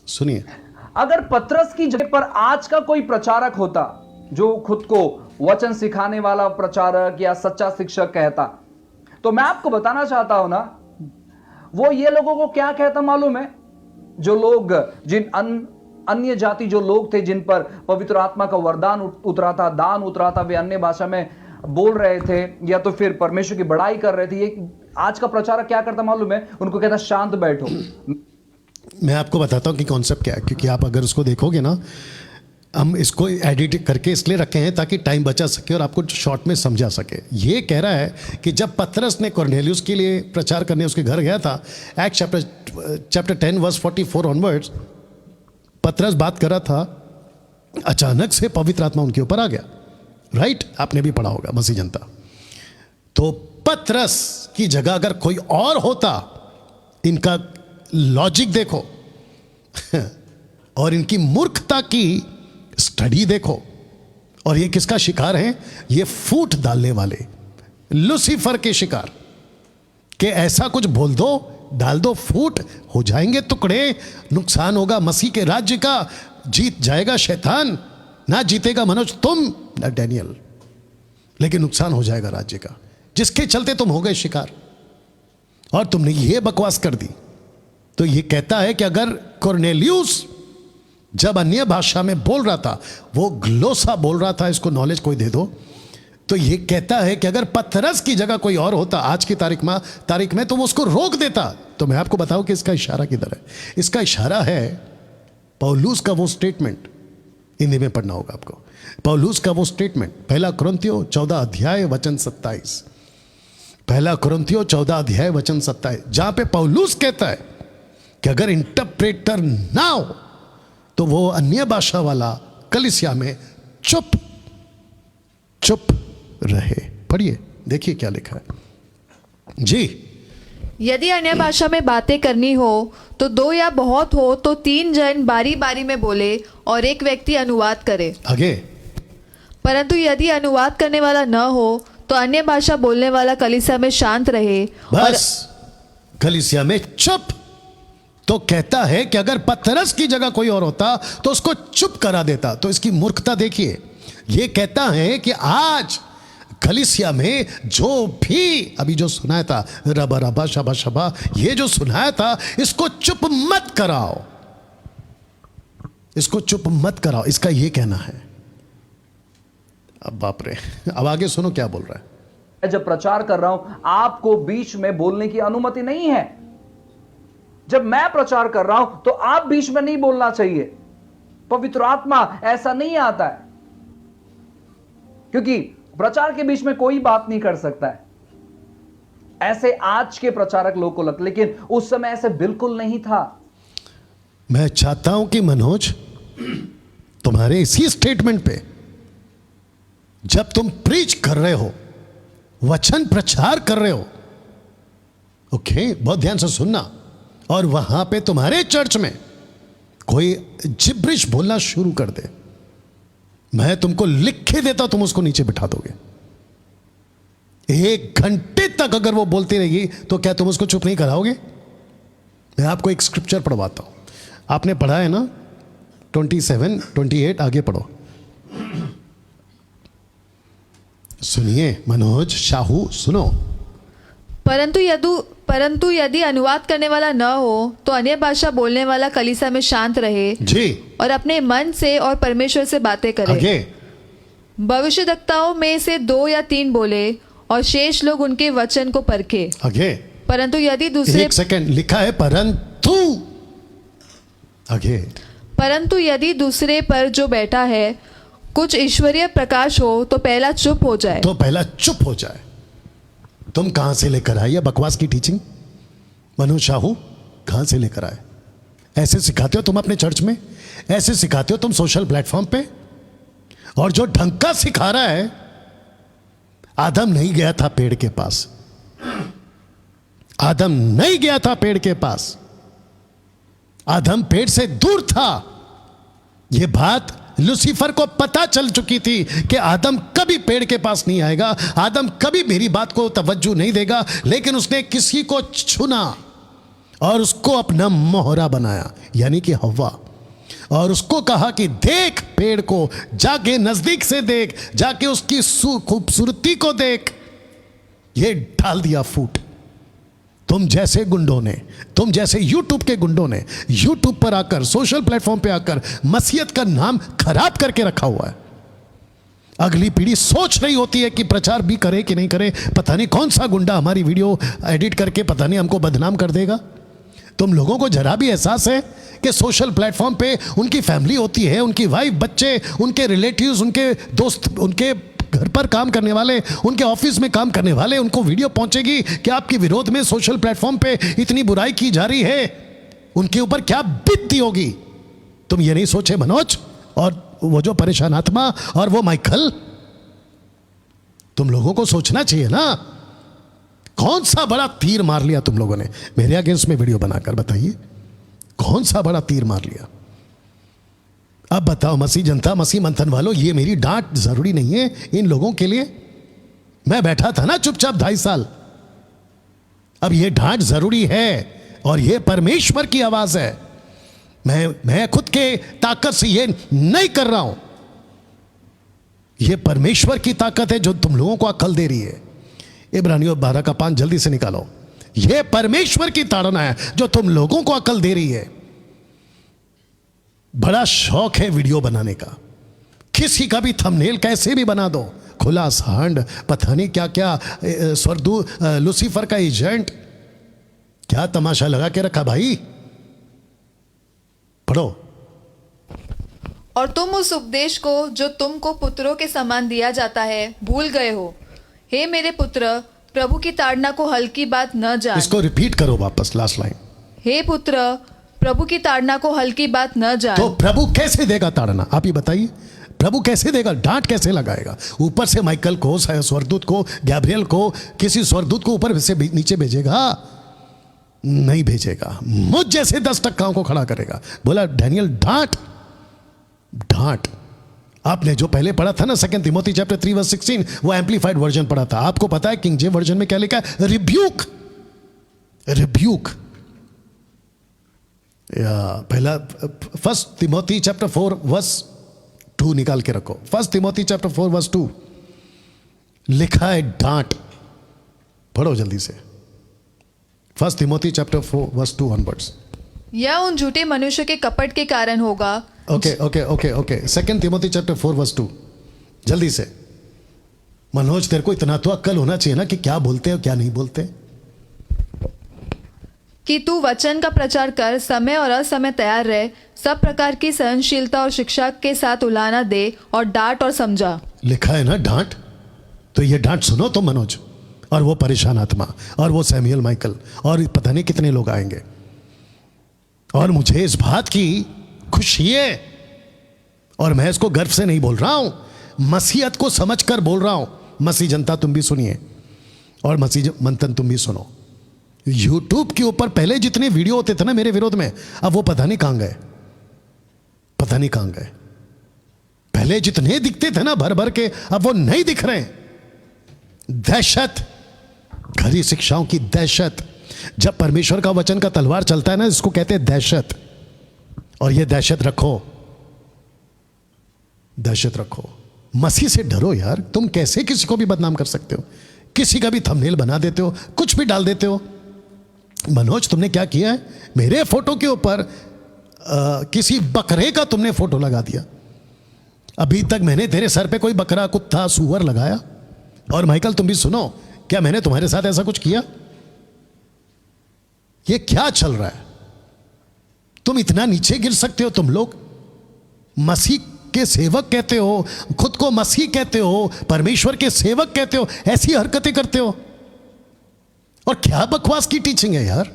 सुनिए। अगर पतरस की जगह पर आज का कोई प्रचारक होता जो खुद को वचन सिखाने वाला प्रचारक या सच्चा शिक्षक कहता, तो मैं आपको बताना चाहता हूं ना, वो ये लोगों को क्या कहता मालूम है? जो लोग अन्य जाति जो लोग थे जिन पर पवित्र आत्मा का वरदान उतरा था, दान उतरा था, वे अन्य भाषा में बोल रहे थे या तो फिर परमेश्वर की बड़ाई कर रहे थे, ये आज का प्रचारक क्या करता मालूम है? उनको कहता शांत बैठो। मैं आपको बताता हूँ कि कॉन्सेप्ट क्या है, क्योंकि आप अगर उसको देखोगे ना, हम इसको एडिट करके इसलिए रखे हैं ताकि टाइम बचा सके और आपको शॉर्ट में समझा सके। ये कह रहा है कि जब पतरस ने कॉर्नेलियस के लिए प्रचार करने उसके घर गया था, एक्ट चैप्टर 10 वर्स 44 ऑनवर्ड्स, पतरस बात कर रहा था, अचानक से पवित्र आत्मा उनके ऊपर आ गया। राइट, आपने भी पढ़ा होगा मसीह जनता। तो पतरस की जगह अगर कोई और होता, इनका लॉजिक देखो और इनकी मूर्खता की स्टडी देखो, और ये किसका शिकार हैं? ये फूट डालने वाले लूसीफर के शिकार, कि ऐसा कुछ बोल दो, डाल दो, फूट हो जाएंगे टुकड़े, नुकसान होगा मसीह के राज्य का, जीत जाएगा शैतान, ना जीतेगा मनोज तुम ना डैनियल, लेकिन नुकसान हो जाएगा राज्य का, जिसके चलते तुम हो गए शिकार, और तुमने ये बकवास कर दी। तो ये कहता है कि अगर कॉर्नेलियस जब अन्य भाषा में बोल रहा था, वो ग्लोसा बोल रहा था, इसको नॉलेज कोई दे दो, तो ये कहता है कि अगर पतरस की जगह कोई और होता आज की तारीख में तो वो उसको रोक देता। तो मैं आपको बताऊं कि इसका इशारा किधर है। इसका इशारा है पौलुस का वो स्टेटमेंट, हिंदी में पढ़ना होगा आपको, पौलुस का वो स्टेटमेंट, पहला कुरिन्थियों 14 अध्याय वचन 27, पहला कुरिन्थियों 14 अध्याय वचन 27, जहां पे पौलुस कहता है कि अगर इंटरप्रेटर ना हो तो वो अन्य भाषा वाला कलीसिया में चुप रहे। पढ़िए, देखिए क्या लिखा है जी। यदि अन्य भाषा में बातें करनी हो तो 2 या बहुत हो तो 3 जन बारी बारी में बोले और एक व्यक्ति अनुवाद करे। आगे, परंतु यदि अनुवाद करने वाला न हो तो अन्य भाषा बोलने वाला कलीसिया में शांत रहे। बस कलीसिया में चुप। तो कहता है कि अगर पतरस की जगह कोई और होता तो उसको चुप करा देता। तो इसकी मूर्खता देखिए। ये कहता है कि आज कलीसिया में जो भी अभी जो सुनाया था, रबा रबा शबा शबा, ये जो सुनाया था, इसको चुप मत कराओ, इसको चुप मत कराओ, इसका ये कहना है। अब बाप रे, अब आगे सुनो क्या बोल रहा है। जब प्रचार कर रहा हूं, आपको बीच में बोलने की अनुमति नहीं है। जब मैं प्रचार कर रहा हूं तो आप बीच में नहीं बोलना चाहिए। पवित्र आत्मा ऐसा नहीं आता है, क्योंकि प्रचार के बीच में कोई बात नहीं कर सकता है। ऐसे आज के प्रचारक लोग को लगता, लेकिन उस समय ऐसे बिल्कुल नहीं था। मैं चाहता हूं कि मनोज, तुम्हारे इसी स्टेटमेंट पे जब तुम प्रीच कर रहे हो, वचन प्रचार कर रहे हो, ओके, बहुत ध्यान से सुनना, और वहां पे तुम्हारे चर्च में कोई जिब्रिश बोलना शुरू कर दे, मैं तुमको लिख के देता, तुम उसको नीचे बिठा दोगे। 1 घंटे तक अगर वो बोलती रहेगी तो क्या तुम उसको चुप नहीं कराओगे? मैं आपको एक स्क्रिप्चर पढ़वाता हूं, आपने पढ़ा है ना, 27, 28, आगे पढ़ो। सुनिए मनोज शाहू, सुनो। परंतु यदि अनुवाद करने वाला न हो तो अन्य भाषा बोलने वाला कलीसिया में शांत रहे जी, और अपने मन से और परमेश्वर से बातें करे। आगे, भविष्यद्वक्ताओं में से 2 या 3 बोले और शेष लोग उनके वचन को परखे। आगे, परंतु यदि दूसरे, 1 सेकंड, लिखा है परंतु, आगे, परंतु यदि दूसरे पर जो बैठा है कुछ ईश्वरीय प्रकाश हो तो पहला चुप हो जाए। तो पहला चुप हो जाए। तुम कहां से लेकर आए ये बकवास की टीचिंग? मनोज शाहू कहां से लेकर आए? ऐसे सिखाते हो तुम अपने चर्च में, ऐसे सिखाते हो तुम सोशल प्लेटफॉर्म पे? और जो ढंग का सिखा रहा है, आदम नहीं गया था पेड़ के पास, आदम नहीं गया था पेड़ के पास, आदम पेड़ से दूर था। यह बात लूसीफर को पता चल चुकी थी कि आदम कभी पेड़ के पास नहीं आएगा, आदम कभी मेरी बात को तवज्जो नहीं देगा, लेकिन उसने किसी को चुना और उसको अपना मोहरा बनाया, यानी कि हव्वा, और उसको कहा कि देख पेड़ को, जाके नजदीक से देख, जाके उसकी खूबसूरती को देख। ये डाल दिया फूट। तुम जैसे गुंडों ने, तुम जैसे यूट्यूब के गुंडों ने यूट्यूब पर आकर, सोशल प्लेटफॉर्म पे आकर मसीहत का नाम खराब करके रखा हुआ है। अगली पीढ़ी सोच रही होती है कि प्रचार भी करे कि नहीं करे, पता नहीं कौन सा गुंडा हमारी वीडियो एडिट करके पता नहीं हमको बदनाम कर देगा। तुम लोगों को जरा भी एहसास है कि सोशल प्लेटफॉर्म पे उनकी फैमिली होती है, उनकी वाइफ, बच्चे, उनके रिलेटिव्स, उनके दोस्त, उनके घर पर काम करने वाले, उनके ऑफिस में काम करने वाले, उनको वीडियो पहुंचेगी कि आपके विरोध में सोशल प्लेटफॉर्म पे इतनी बुराई की जा रही है, उनके ऊपर क्या बीतती होगी। तुम ये नहीं सोचे मनोज, और वो जो परेशान आत्मा और वो माइकल, तुम लोगों को सोचना चाहिए ना। कौन सा बड़ा तीर मार लिया तुम लोगों ने मेरे अगेंस्ट में वीडियो बनाकर, बताइए कौन सा बड़ा तीर मार लिया। अब बताओ मसीह जनता, मसीह मंथन वालों, ये मेरी डांट जरूरी नहीं है इन लोगों के लिए? मैं बैठा था ना चुपचाप 2.5 साल। अब ये डांट जरूरी है, और ये परमेश्वर की आवाज है। मैं खुद के ताकत से ये नहीं कर रहा हूं, ये परमेश्वर की ताकत है जो तुम लोगों को अक्ल दे रही है। इब्रानियों 12:5 जल्दी से निकालो। ये परमेश्वर की ताड़ना है जो तुम लोगों को अक्ल दे रही है। बड़ा शौक है वीडियो बनाने का, किसी का भी थंबनेल कैसे भी बना दो, खुला सांड, पता नहीं क्या क्या, स्वर्गदूत, लूसीफर का एजेंट, क्या तमाशा लगा के रखा भाई। पढ़ो। और तुम उस उपदेश को जो तुमको पुत्रों के समान दिया जाता है भूल गए हो। हे मेरे पुत्र, प्रभु की ताड़ना को हल्की बात न जान। इसको रिपीट करो वापस, लास्ट लाइन। हे पुत्र, प्रभु की ताड़ना को हल्की बात न जान। तो प्रभु कैसे देगा ताड़ना, आप ही बताइए। प्रभु कैसे देगा, डांट कैसे लगाएगा? ऊपर से माइकल को, स्वर्गदूत को, गैब्रियल को, किसी स्वर्गदूत को ऊपर से नीचे भेजेगा? नहीं भेजेगा। मुझ जैसे 10 टक्काओं को खड़ा करेगा। बोला डैनियल डांट डांट। आपने जो पहले पढ़ा था ना 2 तिमोथी चैप्टर 3:16, वो एम्पलीफाइड वर्जन पढ़ा था। आपको पता है किंग जेम्स वर्जन में क्या लिखा है? रिब्यूक। रिब्यूक या पहला 1 तिमोथी चैप्टर 4:2 निकाल के रखो। 1 तिमोथी चैप्टर 4:2 लिखा है डांट। पढ़ो जल्दी से। 1 तिमोथी चैप्टर 4:2 ऑनवर्ड्स। यह उन झूठे मनुष्य के कपट के कारण होगा। ओके 2 तिमोथी चैप्टर 4:2 जल्दी से। मनोज तेरे को इतना तो अक्ल होना चाहिए ना कि क्या बोलते हैं क्या नहीं बोलते। कि तू वचन का प्रचार कर, समय और असमय तैयार रहे, सब प्रकार की सहनशीलता और शिक्षा के साथ उलाहना दे और डांट और समझा। लिखा है ना डांट, तो ये डांट सुनो तो मनोज, और वो परेशान आत्मा, और वो सैमुअल माइकल, और पता नहीं कितने लोग आएंगे। और मुझे इस बात की खुशी है, और मैं इसको गर्व से नहीं बोल रहा हूं, मसीहत को समझकर बोल रहा हूं। मसीह जनता तुम भी सुनिए, और मसीह मंथन तुम भी सुनो। यूट्यूब के ऊपर पहले जितने वीडियो होते थे ना मेरे विरोध में, अब वो पता नहीं कहां गए, पता नहीं कहां गए। पहले जितने दिखते थे ना भर भर के, अब वो नहीं दिख रहे। दहशत, खरी शिक्षाओं की दहशत। जब परमेश्वर का वचन का तलवार चलता है ना, इसको कहते हैं दहशत। और ये दहशत रखो, दहशत रखो। मसीह से डरो यार। तुम कैसे किसी को भी बदनाम कर सकते हो, किसी का भी थंबनेल बना देते हो, कुछ भी डाल देते हो। मनोज तुमने क्या किया है, मेरे फोटो के ऊपर किसी बकरे का तुमने फोटो लगा दिया। अभी तक मैंने तेरे सर पे कोई बकरा, कुत्ता, सूअर लगाया? और माइकल तुम भी सुनो, क्या मैंने तुम्हारे साथ ऐसा कुछ किया? ये क्या चल रहा है? तुम इतना नीचे गिर सकते हो? तुम लोग मसीह के सेवक कहते हो, खुद को मसीह कहते हो, परमेश्वर के सेवक कहते हो, ऐसी हरकतें करते हो। और क्या बकवास की टीचिंग है यार।